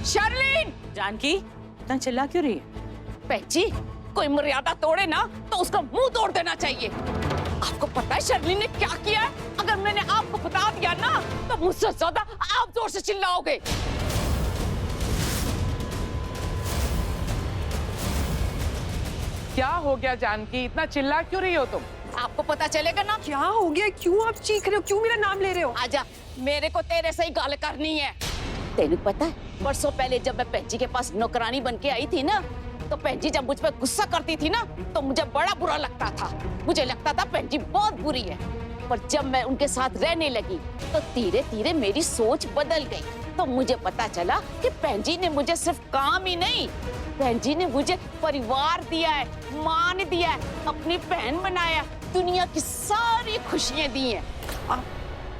शर्लिन! जानकी, इतना चिल्ला क्यों रही है? पेची, कोई मर्यादा तोड़े ना तो उसका मुंह तोड़ देना चाहिए। आपको पता है शर्लिन ने क्या किया है? अगर मैंने आपको बता दिया ना तो मुझसे ज्यादा आप जोर से चिल्लाओगे। क्या हो गया जानकी, इतना चिल्ला क्यों रही हो तुम? आपको पता चलेगा ना। क्या हो गया? क्यों आप चीख रहे हो? क्यों मेरा नाम ले रहे हो? आजा, मेरे को तेरे से ही गाल करनी है। तेनू पता है, बरसों पहले जब मैं पेंजी के पास नौकरानी बन के आई थी ना, तो पेंजी जब मुझ पर गुस्सा करती थी ना, तो मुझे बड़ा बुरा लगता था। मुझे लगता था पेंजी बहुत बुरी है। पर जब मैं उनके साथ रहने लगी, तो धीरे धीरे मेरी सोच बदल गई। तो मुझे पता चला कि पेंजी ने मुझे सिर्फ काम ही नहीं, पेंजी ने मुझे परिवार दिया है, मान दिया है, अपनी बहन बनाया, दुनिया की सारी खुशियां दी हैं। आप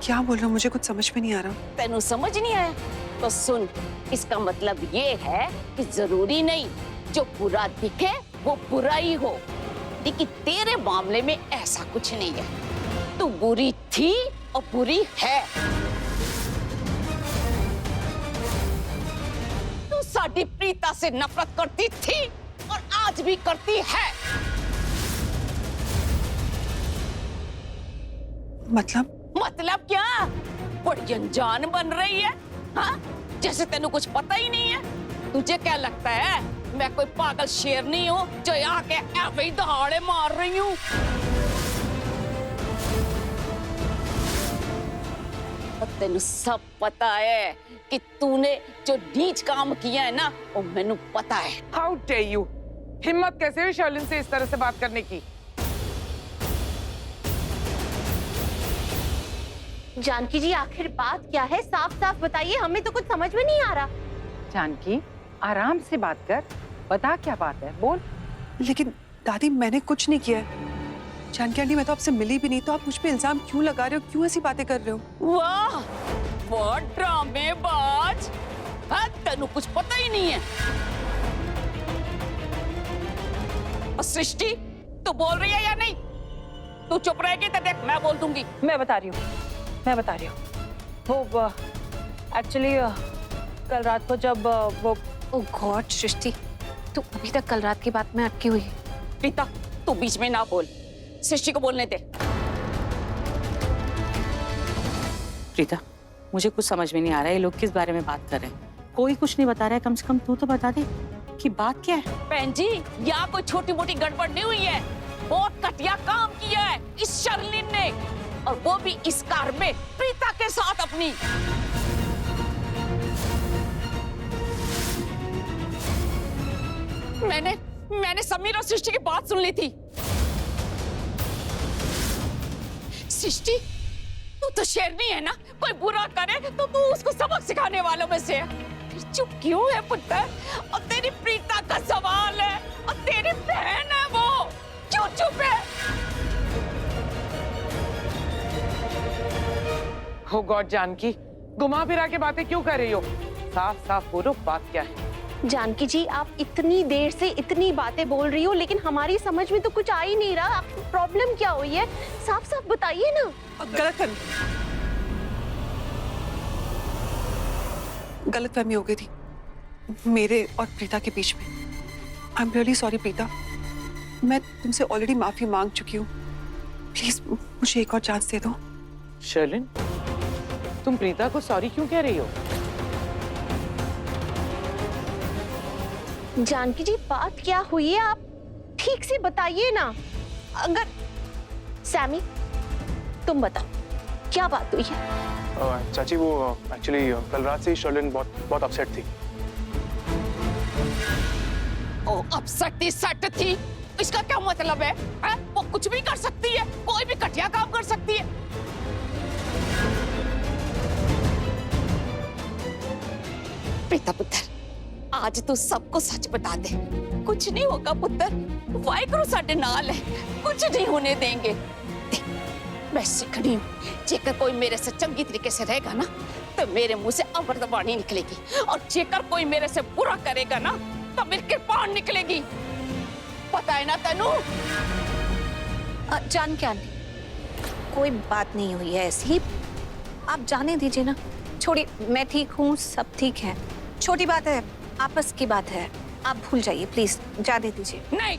क्या बोल रहे हो? मुझे कुछ समझ में नहीं आ रहा। तेनू समझ नहीं आया? तो सुन, इसका मतलब ये है कि जरूरी नहीं जो बुरा दिखे वो बुरा ही हो, लेकिन तेरे मामले में ऐसा कुछ नहीं है। तू बुरी थी और बुरी है। तू साडी प्रीता से नफरत करती थी और आज भी करती है। मतलब क्या? बड़ी अनजान बन रही है, हाँ? जैसे तेनू कुछ पता ही नहीं है। तुझे क्या लगता है मैं कोई पागल शेर नहीं हूँ जो यहाँ के ऐसे ही दहाड़े मार रही हूँ? तेनू सब पता है कि तूने जो नीच काम किया है ना, वो मैनू पता है। How dare you! हिम्मत कैसे हुई शर्लिन से इस तरह से बात करने की? जानकी जी, आखिर बात क्या है? साफ साफ बताइए, हमें तो कुछ समझ में नहीं आ रहा। जानकी, आराम से बात कर, बता क्या बात है, बोल। लेकिन दादी, मैंने कुछ नहीं किया है। जानकी आंटी, मैं तो आपसे मिली भी नहीं, तो आप मुझ पे इल्जाम क्यों लगा रहे हो? क्यों ऐसी बातें कर रहे हो? वाह, बहुत ड्रामेबाज। हाँ, तेनू कुछ पता ही नहीं है। और सृष्टि, तू बोल रही है या नहीं? तू चुप रहेगी तो देख मैं बोल दूंगी। मैं बता रही हूँ। वो एक्चुअली कल रात को जब वो ओह गॉड सृष्टि, तू अभी तक कल रात की बात में अटकी हुई है। प्रीता, तू बीच में ना बोल, सृष्टि को बोलने दे। प्रीता, मुझे कुछ समझ में नहीं आ रहा है, ये लोग किस बारे में बात कर रहे हैं। कोई कुछ नहीं बता रहा है, कम से कम तू तो बता दे कि बात क्या है। बहन जी, यहाँ कोई छोटी मोटी गड़बड़ नहीं हुई है। बहुत घटिया काम किया है इस शर्लिन ने, और वो भी इस कार में प्रीता के साथ अपनी। मैंने समीर और सृष्टि की बात सुन ली थी। सृष्टि, तू तो शेरनी है ना, कोई बुरा करे तो तू उसको सबक सिखाने वालों में से है। फिर चुप क्यों है पुत्र? और तेरी प्रीता का सवाल है, और तेरी बहन है वो, क्यों चुप है? हो गॉड जानकी, घुमा फिरा के बातें क्यों कर रही हो? साफ साफ बोलो, बात क्या है? जानकी जी, आप इतनी देर से इतनी बातें बोल रही हो, लेकिन हमारी समझ में तो कुछ आ ही नहीं रहा। प्रॉब्लम क्या हुई है? साफ साफ बताइए ना। गलतफहमी हो गई थी मेरे और प्रीता के बीच में। I am really sorry Preeta, मैं तुमसे ऑलरेडी माफी मांग चुकी हूँ। प्लीज मुझे एक और चांस दे दो। शर्लिन, तुम प्रीता को सॉरी क्यों कह रही हो? जानकी जी, बात क्या हुई है? आप ठीक से बताइए ना। अगर सैमी, तुम बताओ क्या बात हुई है? चाची, वो एक्चुअली कल रात से ही शर्लिन बहुत अपसेट थी। ओ, अपसेट थी? इसका क्या मतलब है? वो कुछ भी कर सकती है, कोई भी घटिया काम कर सकती है। प्रीता पुत्र, आज तू सबको सच बता दे। कुछ नहीं होगा पुत्र, वाहिगुरु साडे नाल है, कुछ नहीं होने देंगे। देख, मैं सिखनी हूँ, जेकर कोई मेरे से चंगी तरीके से रहेगा ना, तो मेरे मुंह से अमृत वाणी निकलेगी, और जेकर कोई मेरे से बुरा करेगा ना, तो मेरी कृपाण निकलेगी। पता है ना तनु? जान क्या नहीं, कोई बात नहीं हुई है ऐसी, आप जाने दीजिए ना। छोड़िए, मैं ठीक हूँ, सब ठीक है। छोटी बात है, आपस की बात है, आप भूल जाइए प्लीज, जाने दीजिए। नहीं,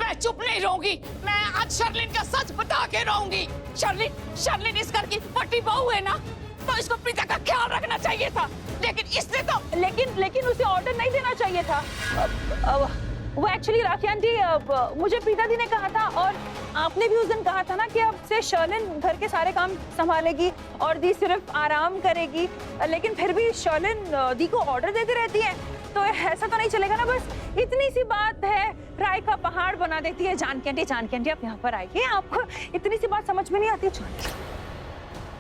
मैं चुप नहीं रहूंगी। मैं आज शर्लिन का सच बता के रहूंगी। शर्लिन इस घर की पट्टी बहू है ना, तो इसको प्रीता का ख्याल रखना चाहिए था। लेकिन इसने तो लेकिन उसे ऑर्डर नहीं देना चाहिए था। वो एक्चुअली राखी आंटी, मुझे प्रीता दी ने कहा था, और आपने भी उस दिन कहा था ना कि अब से शर्लिन घर के सारे काम संभालेगी और दी सिर्फ आराम करेगी। लेकिन फिर भी शर्लिन दी को ऑर्डर देती रहती है, तो ऐसा तो नहीं चलेगा ना। बस इतनी सी बात है, राय का पहाड़ बना देती है। जानकी आंटी आप यहाँ पर आइए, आपको इतनी सी बात समझ में नहीं आती।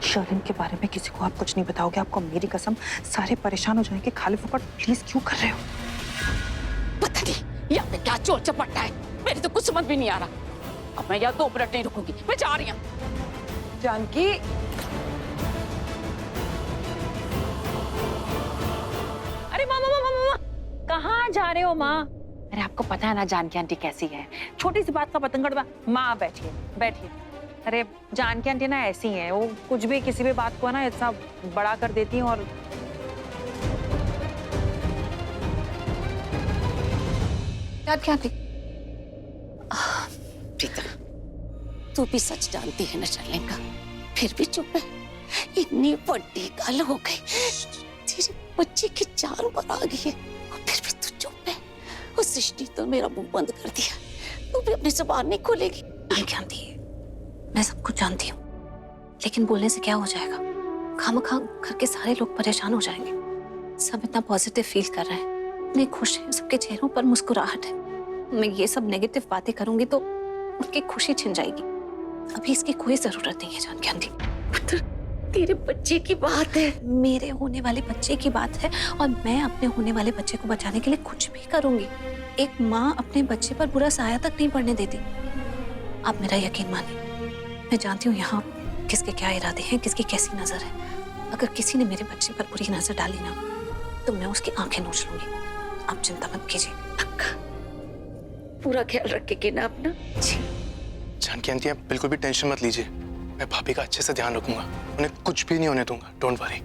शर्लिन के बारे में किसी को आप कुछ नहीं बताओगे, आपको मेरी कसम, सारे परेशान हो जाएंगे। खाली फुकट प्लीज क्यों कर रहे हो? पता नहीं यहाँ पे क्या चोर चपट्टा है, मेरे तो कुछ समझ भी नहीं आ रहा। अब मैं यहाँ 2 मिनट नहीं रुकूंगी, मैं जा रही हूँ। जानकी, अरे माँ, कहाँ जा रहे हो माँ? अरे आपको पता है ना जानकी आंटी कैसी है, छोटी सी बात का पतंगड़। माँ बैठिए। अरे जानकी आंटी ना ऐसी हैं, वो कुछ भी किसी भी बात को ना इतना बड़ा कर देती हैं। और क्या थी? प्रीता, तू भी सच जानती है ना शर्लिन का, फिर भी चुप है। इतनी बड़ी गल हो गई, तेरे बच्चे की जान पर आ गई है और फिर भी तू चुप है। उस सृष्टि तो मेरा मुंह बंद कर दिया, तू भी अपनी जुबान नहीं खोलेगी। जानती है, मैं सब कुछ जानती हूँ, लेकिन बोलने से क्या हो जाएगा? खामखा घर के सारे लोग परेशान हो जाएंगे। सब इतना पॉजिटिव फील कर रहे हैं, इतने खुश हैं, सबके चेहरों पर मुस्कुराहट है। मैं ये सब नेगेटिव बातें करूंगी तो उनकी खुशी छिन जाएगी। अभी इसकी कोई जरूरत नहीं है जानकी आंटी। तेरे बच्चे की बात है, मेरे होने वाले बच्चे की बात है, और मैं अपने होने वाले बच्चे को बचाने के लिए कुछ भी करूंगी। एक माँ अपने बच्चे पर बुरा साया तक नहीं पड़ने देती। आप मेरा यकीन मानिए, मैं जानती हूँ यहाँ किसके क्या इरादे हैं, किसकी कैसी नजर है। अगर किसी ने मेरे बच्चे पर बुरी नजर डाली ना, तो मैं उसकी आंखें नोच लूंगी। आप चिंता मत कीजिए। पूरा ख्याल रखेगी ना अपना? जानकी आंटी, आप बिल्कुल भी टेंशन मत लीजिए, मैं भाभी का अच्छे से ध्यान रखूंगा, उन्हें कुछ भी नहीं होने दूंगा। Don't worry.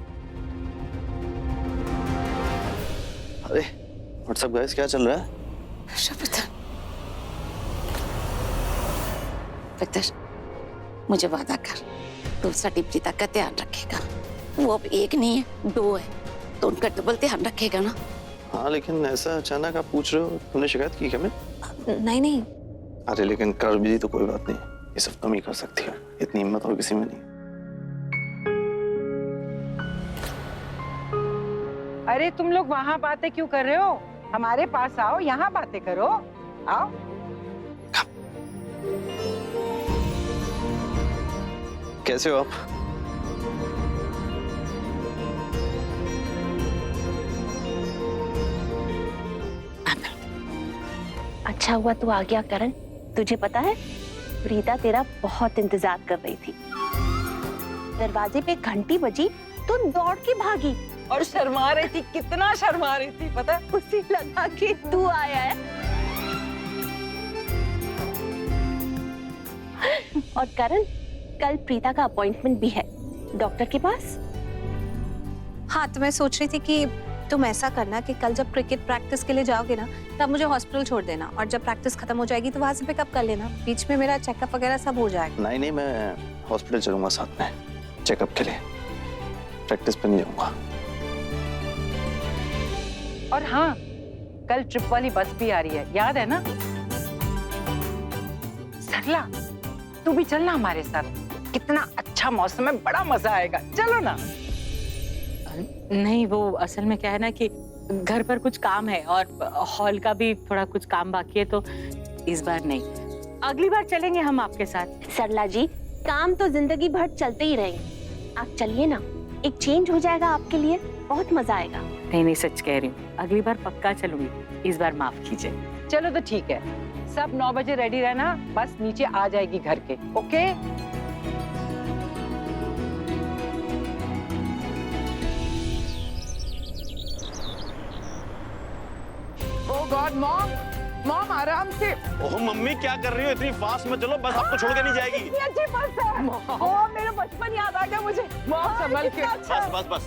अरे व्हाट्सअप गाइस, क्या चल रहा है? पितर, मुझे वादा कर, तू साडी प्रीता का ध्यान रखेगा। वो अब 1 नहीं है 2 है, तो उनका डबल ध्यान रखेगा ना? हाँ, लेकिन ऐसा अचानक आप पूछ रहे हो, तुमने शिकायत की क्या? मैं नहीं। अरे लेकिन कर भी तो कोई बात नहीं, ये सब तुम ही कर सकती हो, इतनी हिम्मत और किसी में नहीं। अरे तुम लोग वहाँ बातें क्यों कर रहे हो? हमारे पास आओ, यहाँ बातें करो, आओ। कैसे हो आप? अच्छा हुआ तू आ गया करण। तुझे पता है, प्रीता तेरा बहुत इंतजार कर रही थी। दरवाजे पे घंटी बजी तो दौड़ के भागी और शर्मा रही थी, कितना शर्मा रही थी पता है? उसे लगा कि तू आया है। और करण, कल प्रीता का अपॉइंटमेंट भी है डॉक्टर के पास। हाँ, तो मैं सोच रही थी कि तुम ऐसा करना कि कल जब क्रिकेट प्रैक्टिस के लिए जाओगे ना, तब मुझे हॉस्पिटल छोड़ देना, और जब प्रैक्टिस खत्म हो जाएगी तो वहां से पिकअप कर लेना। बीच में मेरा चेकअप वगैरह सब हो जाएगा। नहीं, मैं हॉस्पिटल चलूंगा साथ में चेकअप के लिए, प्रैक्टिस पे नहीं जाऊंगा। और हाँ, कल ट्रिप वाली बस भी आ रही है, याद है ना? सरला, तू भी चलना हमारे साथ, कितना अच्छा मौसम है, बड़ा मजा आएगा, चलो ना। नहीं, वो असल में क्या है ना कि घर पर कुछ काम है और हॉल का भी थोड़ा कुछ काम बाकी है, तो इस बार नहीं, अगली बार चलेंगे हम आपके साथ। सरला जी, काम तो जिंदगी भर चलते ही रहेंगे, आप चलिए ना, एक चेंज हो जाएगा आपके लिए, बहुत मजा आएगा। नहीं, सच कह रही हूँ, अगली बार पक्का चलूंगी, इस बार माफ कीजिए। चलो तो ठीक है, सब 9 बजे रेडी रहना, बस नीचे आ जाएगी घर के, okay? Oh God, Mom, mom आराम से। ओह मम्मी क्या कर रही हो, इतनी फास्ट मत चलो, बस आपको छोड़ के नहीं जाएगी। कितनी अच्छी बस है। ओह मेरा बचपन याद आ गया मुझे। मॉम संभल के। बस बस बस,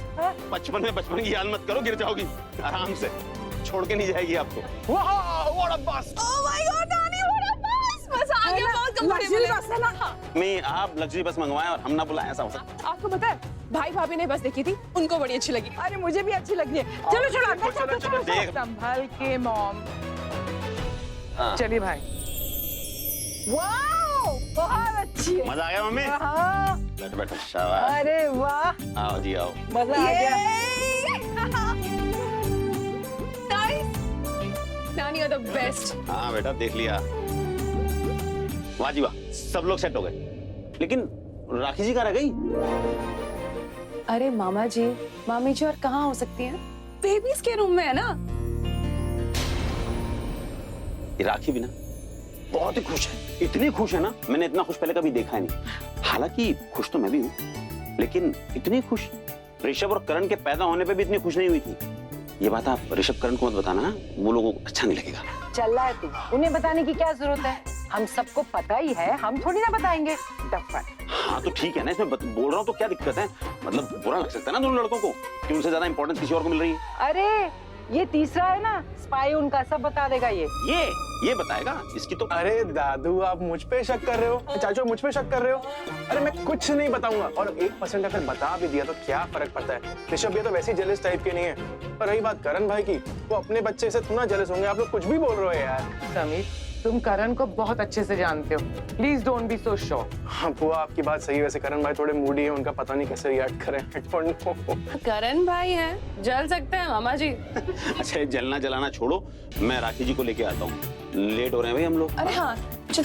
बचपन की याद मत करो, गिर जाओगी। आराम से, छोड़ के नहीं जाएगी आपको। वाह व्हाट अ बस। ओह माय गॉड नानी व्हाट अ बस। मजा आ गया, बहुत कंफर्टेबल बस है ना। मम्मी आप लग्जरी बस मंगवाएं और हम ना बुलाएं, ऐसा हो सकता आपको पता है भाई भाभी ने बस देखी थी, उनको बड़ी अच्छी लगी। अरे मुझे भी अच्छी लगी है। चलो चलो अंदर चलो चलो। देख। संभल के मॉम। हाँ। चलिए भाई। वाओ बहुत अच्छी है। मजा आ गया मम्मी? हाँ। बैठो बैठो, शाबाश। अरे वाह आओ जी आओ। मजा आ गया। नानी आर द बेस्ट। हाँ बेटा देख लिया। वाह जी वाह, सब लोग सेट हो गए, लेकिन राखी जी कहाँ रह गई? अरे मामा जी मामी जी और कहाँ हो सकती हैं? बेबीज के रूम में है ना। ये राखी भी ना बहुत ही खुश है, इतनी खुश है ना, मैंने इतना खुश पहले कभी देखा ही नहीं। हालांकि खुश तो मैं भी हूँ, लेकिन इतनी खुश ऋषभ और करण के पैदा होने पे भी इतनी खुश नहीं हुई थी। ये बात आप ऋषभ करण को मत बताना, वो लोगों को अच्छा नहीं लगेगा। चल रहा है तू, उन्हें बताने की क्या जरूरत है? हम सबको पता ही है, हम थोड़ी ना बताएंगे। डफर। हाँ तो ठीक है ना, इसमें बोल रहा हूँ तो क्या दिक्कत है? मतलब बुरा लग सकता है ना दोनों लड़कों को कि उनसे ज्यादा इंपॉर्टेंस किसी और को मिल रही है। अरे ये तीसरा है ना, स्पाई उनका, सब बता देगा ये बताएगा इसकी तो। अरे दादू आप मुझ पे शक कर रहे हो, चाचू मुझ पे शक कर रहे हो। अरे मैं कुछ नहीं बताऊंगा, और 1% अगर बता भी दिया तो क्या फर्क पड़ता है। ऋषभ ये तो वैसे जेलस टाइप के नहीं है। पर रही बात करण भाई की, वो अपने बच्चे से थोड़ा जेलस होंगे। आप लोग कुछ भी बोल रहे हो यार। समीर तुम करण को बहुत अच्छे से जानते हो, please don't be so sure. हाँ बुआ आपकी बात सही है, वैसे करण भाई थोड़े मूडी है, उनका पता नहीं कैसे रिएक्ट करें। I don't know। करण भाई हैं, जल सकते हैं मामा जी। अच्छा जलना जलाना छोड़ो, मैं राखी जी को लेके आता हूँ, लेट हो रहे हैं भाई हम लोग। अरे हाँ चल।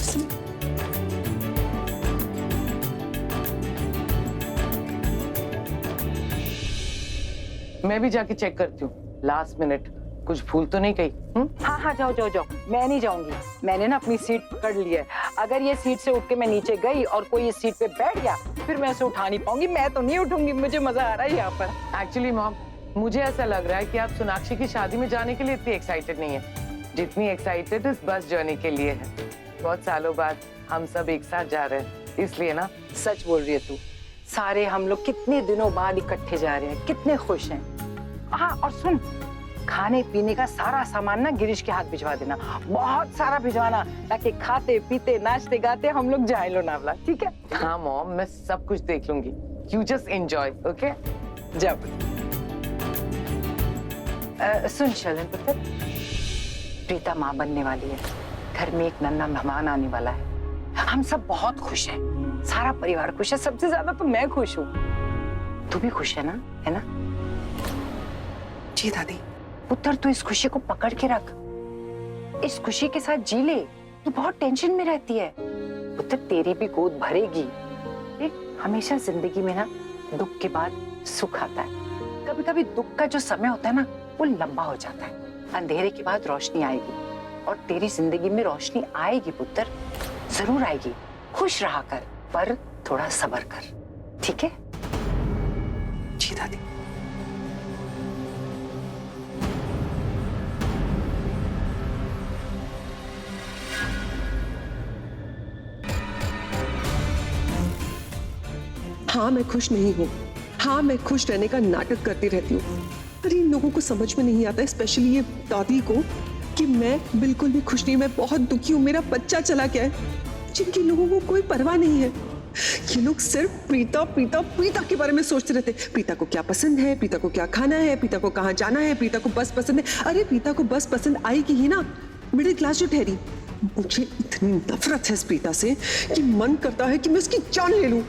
मैं भी जाके चेक करती हूँ, लास्ट मिनट कुछ भूल तो नहीं गई? हाँ हाँ जाओ जाओ जाओ, मैं नहीं जाऊंगी। मैंने ना अपनी सीट पकड़ ली है, अगर ये सीट से उठ के मैं नीचे गई और कोई इस सीट पे बैठ गया फिर मैं उसे उठा नहीं पाऊंगी। मैं तो नहीं उठूंगी, मुझे मजा आ रहा है यहाँ पर। एक्चुअली मॉम मुझे ऐसा लग रहा है कि आप सोनाक्षी की शादी में जाने के लिए इतनी एक्साइटेड नहीं है जितनी एक्साइटेड इस बस जर्नी के लिए है। बहुत सालों बाद हम सब एक साथ जा रहे हैं, इसलिए ना। सच बोल रही है तू, सारे हम लोग कितने दिनों बाद इकट्ठे जा रहे हैं, कितने खुश हैं। हाँ और सुन, खाने पीने का सारा सामान ना गिरीश के हाथ भिजवा देना, बहुत सारा भिजवाना, ताकि खाते पीते नाचते गाते हम लोग जाए लोनावला, ठीक है? हाँ मॉम मैं सब कुछ देख लूंगी, यू जस्ट एंजॉय, ओके? जब सुन शलन पुत्र, प्रीता माँ बनने वाली है, घर में एक नन्हा मेहमान आने वाला है, हम सब बहुत खुश हैं, सारा परिवार खुश है, सबसे ज्यादा तो मैं खुश हूँ। तू भी खुश है ना, है ना? जी दादी। पुत्र तू इस खुशी को पकड़ के रख, इस खुशी के साथ जी ले। तू बहुत टेंशन में रहती है, पुत्र तेरी भी गोद भरेगी। देख हमेशा जिंदगी में ना दुख के बाद सुख आता है, कभी कभी दुख का जो समय होता है ना वो लंबा हो जाता है, अंधेरे के बाद रोशनी आएगी, और तेरी जिंदगी में रोशनी आएगी पुत्र, जरूर आएगी। खुश रहा कर, पर थोड़ा सब्र कर, ठीक है? जी दादी। हाँ मैं खुश नहीं हूँ, हाँ मैं खुश रहने का नाटक करती रहती हूँ, पर इन लोगों को समझ में नहीं आता, स्पेशली ये दादी को, कि मैं बिल्कुल भी खुश नहीं, मैं बहुत दुखी हूँ। मेरा बच्चा चला गया है, जिनके लोगों को कोई परवाह नहीं है। ये लोग सिर्फ प्रीता प्रीता प्रीता के बारे में सोचते रहते, प्रीता को क्या पसंद है, प्रीता को क्या खाना है, प्रीता को कहाँ जाना है, प्रीता को बस पसंद है। अरे प्रीता को बस पसंद आएगी ही ना, मिडिल क्लास जो ठहरी। मुझे इतनी नफरत है इस प्रीता से कि मन करता है कि मैं उसकी जान ले लूं।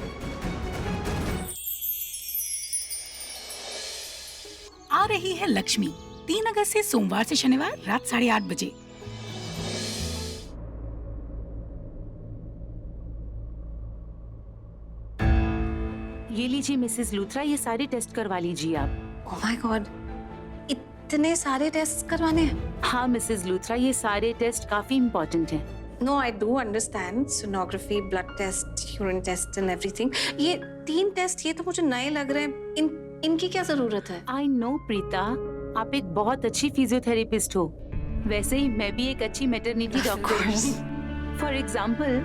आ रही है लक्ष्मी, 3 अगस्त से सोमवार से शनिवार रात 8:30 बजे। ये लीजिए मिसेस लूथरा, ये सारे टेस्ट करवा लीजिए आप। ओह माय गॉड, इतने सारे टेस्ट करवाने हैं? हाँ मिसेस लूथरा, ये सारे टेस्ट काफी इम्पोर्टेंट हैं। No I do understand, sonography, blood test, urine test and everything. ये 3 टेस्ट, ये तो मुझे नए लग रहे हैं, इनकी क्या जरूरत है? आई नो प्रीता, आप एक बहुत अच्छी फिजियोथेरेपिस्ट हो, वैसे ही मैं भी एक अच्छी मैटरनिटी डॉक्टर हूँ। फॉर एग्जाम्पल,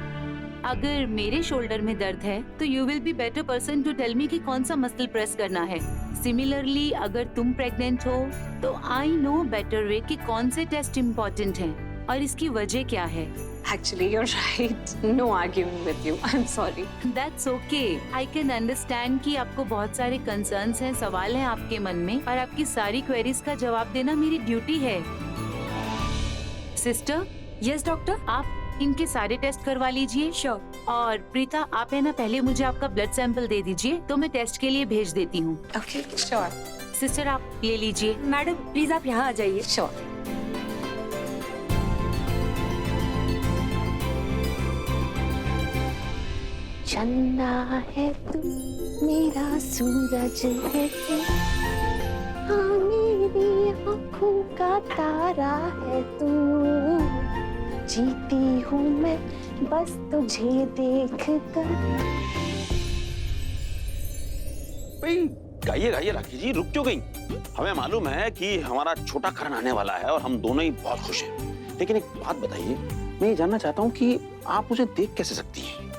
अगर मेरे शोल्डर में दर्द है तो you will be better person to tell me कि कौन सा मसल प्रेस करना है। सिमिलरली, अगर तुम प्रेग्नेंट हो तो आई नो बेटर वे कि कौन से टेस्ट इम्पोर्टेंट हैं और इसकी वजह क्या है। Actually, you're right. No arguing with you. I'm sorry. That's okay. I can understand कि आपको बहुत सारे कंसर्न्स हैं, सवाल हैं आपके मन में, और आपकी सारी क्वेरीज का जवाब देना मेरी ड्यूटी है। Sister, yes doctor. आप इनके सारे टेस्ट करवा लीजिए। श्योर। और प्रीता, आप है ना पहले मुझे आपका ब्लड सैंपल दे दीजिए तो मैं टेस्ट के लिए भेज देती हूँ। Okay, sure. सिस्टर, आप ले लीजिए। मैडम प्लीज आप यहाँ आ जाइए। Sure. चंदा है तू, मेरा सूरज है तू, हाँ मेरी आँखों का तारा है तू, जीती हूँ मैं बस तुझे देख कर। गाइए गाइए राखी जी, रुक क्यों गई? हमें मालूम है कि हमारा छोटा करण आने वाला है और हम दोनों ही बहुत खुश हैं। लेकिन एक बात बताइए, मैं ये जानना चाहता हूँ कि आप मुझे देख कैसे सकती हैं?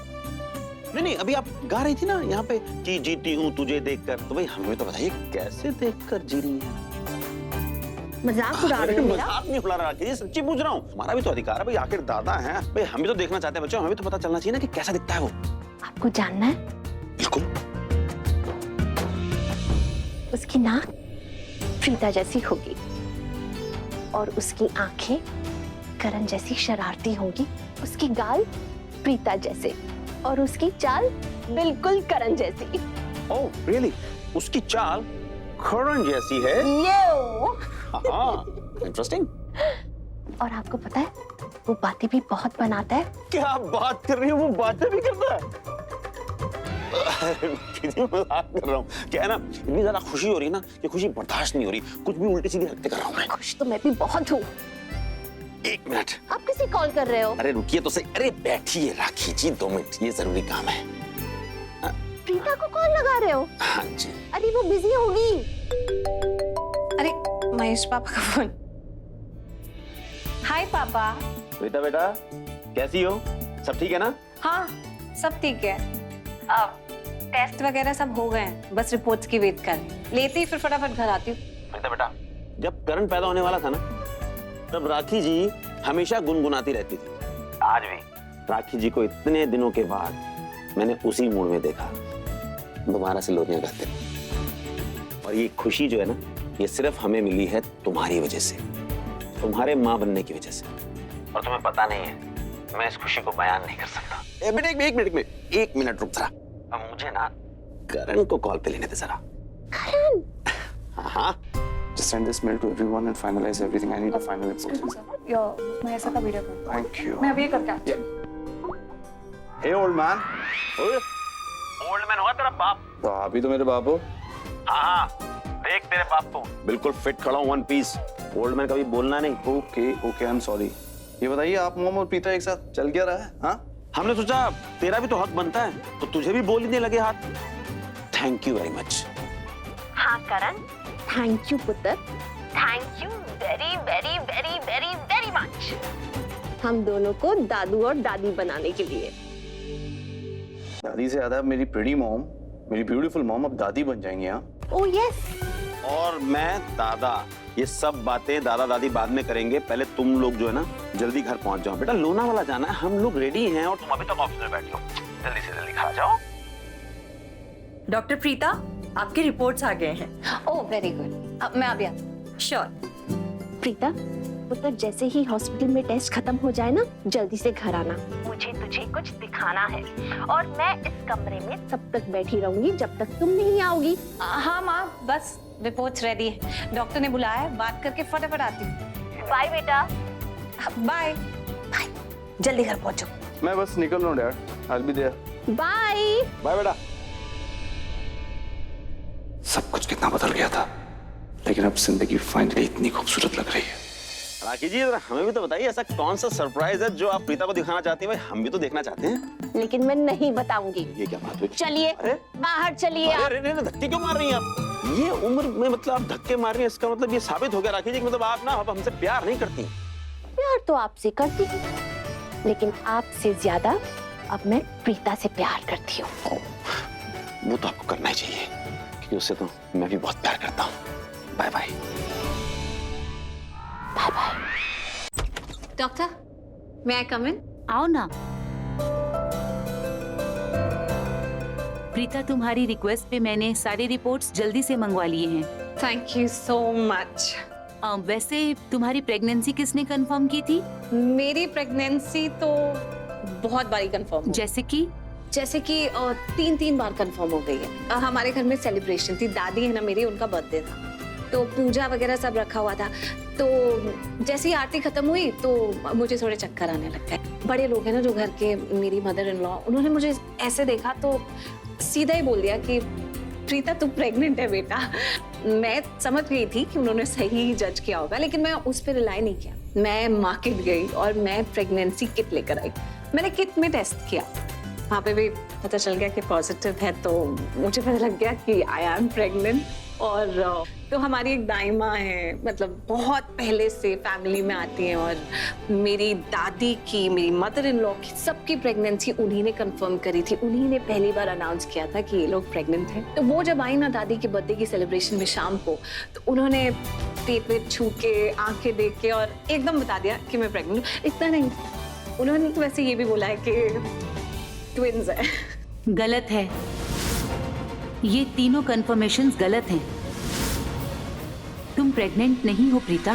नहीं, अभी आप गा रही थी ना यहाँ पे कि जीती हूँ तुझे देखकर, तो भाई हमें तो बताइए कैसे देखकर जी रही है? मजाक उड़ा रहे हो मेरा? मजाक नहीं उड़ा रहा राखी जी, सच्ची पूछ रहा हूँ। हमारा भी तो अधिकार है भाई, आखिर दादा हैं भाई, हम भी तो देखना चाहते हैं बच्चों, हमें तो पता चलना चाहिए ना कि कैसा दिखता है वो। आपको जानना है? बिल्कुल। उसकी नाक प्रीता जैसी होगी और उसकी आंखें करण जैसी शरारती होंगी, उसकी गाल प्रीता जैसे और उसकी चाल बिल्कुल करण जैसी। Oh really? उसकी चाल करण जैसी है? हाँ, इंटरेस्टिंग। और आपको पता है वो बातें भी बहुत बनाता है। क्या बात कर रही हो? वो बातें भी करता है? कितनी मजाक कर रहा हूँ। क्या है ना, इतनी ज्यादा खुशी हो रही है ना कि खुशी बर्दाश्त नहीं हो रही, कुछ भी उल्टी सीधी हरकतें कर रहा हूँ मैं। खुश तो मैं भी बहुत हूँ। एक मिनट, आप किसी कॉल कर रहे हो? अरे रुकिए तो सही। अरे बैठिए राखी जी, 2 मिनट, ये जरूरी काम है। प्रीता को कॉल लगा रहे हो? हाँ जी। अरे वो बिजी होगी। अरे महेश पापा का फोन। हाय पापा। प्रीता बेटा, कैसी हो? सब ठीक है ना? हाँ सब ठीक है। अब टेस्ट वगैरह सब हो गए हैं, बस रिपोर्ट्स की वेट कर लेते ही फिर फटाफट घर आती हूँ। प्रीता बेटा, जब करण पैदा होने वाला था ना, तब राखी जी हमेशा गुनगुनाती रहती थी। आज भी राखी जी को इतने दिनों के बाद मैंने उसी मूड में देखा, दोबारा से लोरियां गाते। और ये खुशी जो है ना, ये सिर्फ हमें मिली है तुम्हारी वजह से, तुम्हारे माँ बनने की वजह से। और तुम्हें पता नहीं है, मैं इस खुशी को बयान नहीं कर सकता। बेटा एक मिनट रुक जरा। अब मुझे ना करण को कॉल पे लेने दे जरा। करण? हाँ। Just send this mail to everyone and finalize everything. I need a final report. मैं ऐसा का वीडियो करूँ। Thank you. मैं अभी ये करके आती हूँ। Hey old man. Old man हुआ तेरा बाप? तो आप ही तो मेरे बाप हो। हाँ, देख तेरे बाप को, बिल्कुल फिट खड़ा हूँ, 1 पीस। ओल्ड मैन कभी बोलना नहीं। Okay, I am sorry. ये बताइए, आप मोम और प्रीता एक साथ चल क्या रहा है? हाँ? हमने सोचा तेरा भी तो हक बनता है, तो तुझे भी बोलने लगे हाथ। Thank you very much. हाँ करण, थैंक यू पुत्र, thank you very very very very very much हम दोनों को दादू और दादी बनाने के लिए। दादी से ज्यादा मेरी प्रीटी मॉम, मेरी ब्यूटीफुल मॉम अब दादी बन जाएंगी। हाँ? Oh yes. और मैं दादा। ये सब बातें दादा दादी बाद में करेंगे, पहले तुम लोग जो है ना जल्दी घर पहुंच जाओ। बेटा लोनावाला जाना है, हम लोग रेडी हैं और तुम अभी तक ऑफिस में बैठी हो। जल्दी से जल्दी घर आ जाओ। डॉक्टर प्रीता, आपके रिपोर्ट्स आ गए हैं। ओह वेरी गुड, अब मैं अभी आती हूँ। श्योर। प्रीता पुत्र, जैसे ही हॉस्पिटल में टेस्ट खत्म हो जाए ना, जल्दी से घर आना, मुझे तुझे कुछ दिखाना है। और मैं इस कमरे में तब तक बैठी रहूंगी जब तक तुम नहीं आओगी। हाँ माँ, बस रिपोर्ट्स रेडी है, डॉक्टर ने बुलाया है, बात करके फटाफट आती हूँ। बाय बेटा। बाय बाय, जल्दी घर पहुंचो। मैं बस निकल रहा हूँ dad, I will be there. Bye bye बेटा। सब कुछ कितना बदल गया था, लेकिन अब जिंदगी फाइनली इतनी खूबसूरत लग रही है। राखी जी, हमें भी तो बताइए, ऐसा कौन सा सरप्राइज है जो आप प्रीता को दिखाना चाहती हैं? भाई हम भी तो देखना चाहते हैं। लेकिन मैं नहीं बताऊंगी। ये क्या बात हुई? चलिए बाहर चलिए। अरे धक्के क्यों मार रही हैं आप? ये उम्र में मतलब आप धक्के मार रही हैं, इसका मतलब ये साबित हो गया राखी जी कि मतलब आप ना अब हमसे प्यार नहीं करती। प्यार तो आपसे करती हूँ, लेकिन आपसे ज्यादा अब मैं प्रीता से प्यार करती हूँ। वो तो आपको करना ही चाहिए, क्योंकि उससे तो मैं भी बहुत प्यार करता हूँ। Bye bye. Bye bye. Doctor, may I come in? आओ ना। प्रीता, तुम्हारी रिक्वेस्ट पे मैंने सारी रिपोर्ट्स जल्दी से मंगवा लिए हैं। Thank you so much. वैसे तुम्हारी प्रेगनेंसी किसने कंफर्म की थी? मेरी प्रेगनेंसी तो बहुत बारी कंफर्म हो, जैसे कि 3 बार कंफर्म हो गई है। हमारे घर में सेलिब्रेशन थी, दादी है ना मेरी, उनका बर्थडे था, तो पूजा वगैरह सब रखा हुआ था। तो जैसे ही आरती खत्म हुई तो मुझे थोड़े चक्कर आने लग गए। बड़े लोग हैं ना जो घर के, मेरी मदर इन लॉ, उन्होंने मुझे ऐसे देखा तो सीधा ही बोल दिया कि प्रीता तू प्रेग्नेंट है बेटा। मैं समझ गई थी कि उन्होंने सही जज किया होगा, लेकिन मैं उस पर रिलाई नहीं किया। मैं मार्केट गई और मैं प्रेगनेंसी किट लेकर आई। मैंने किट में टेस्ट किया, वहाँ पे भी पता चल गया कि पॉजिटिव है, तो मुझे पता लग गया कि आई एम प्रेग्नेंट। और तो हमारी एक दाई माँ है, मतलब बहुत पहले से फैमिली में आती हैं, और मेरी दादी की, मेरी मदर इन लॉ की, सबकी प्रेगनेंसी उन्हीं ने कंफर्म करी थी। उन्हीं ने पहली बार अनाउंस किया था कि ये लोग प्रेग्नेंट हैं। तो वो जब आई ना दादी के बर्थडे की सेलिब्रेशन में शाम को, तो उन्होंने पेट वेट छू के, आंखें देख के और एकदम बता दिया कि मैं प्रेग्नेंट हूँ। इतना नहीं, उन्होंने तो वैसे ये भी बोला है कि ट्विंस है। गलत है, ये तीनों कंफर्मेशंस गलत हैं। तुम प्रेग्नेंट नहीं हो प्रीता।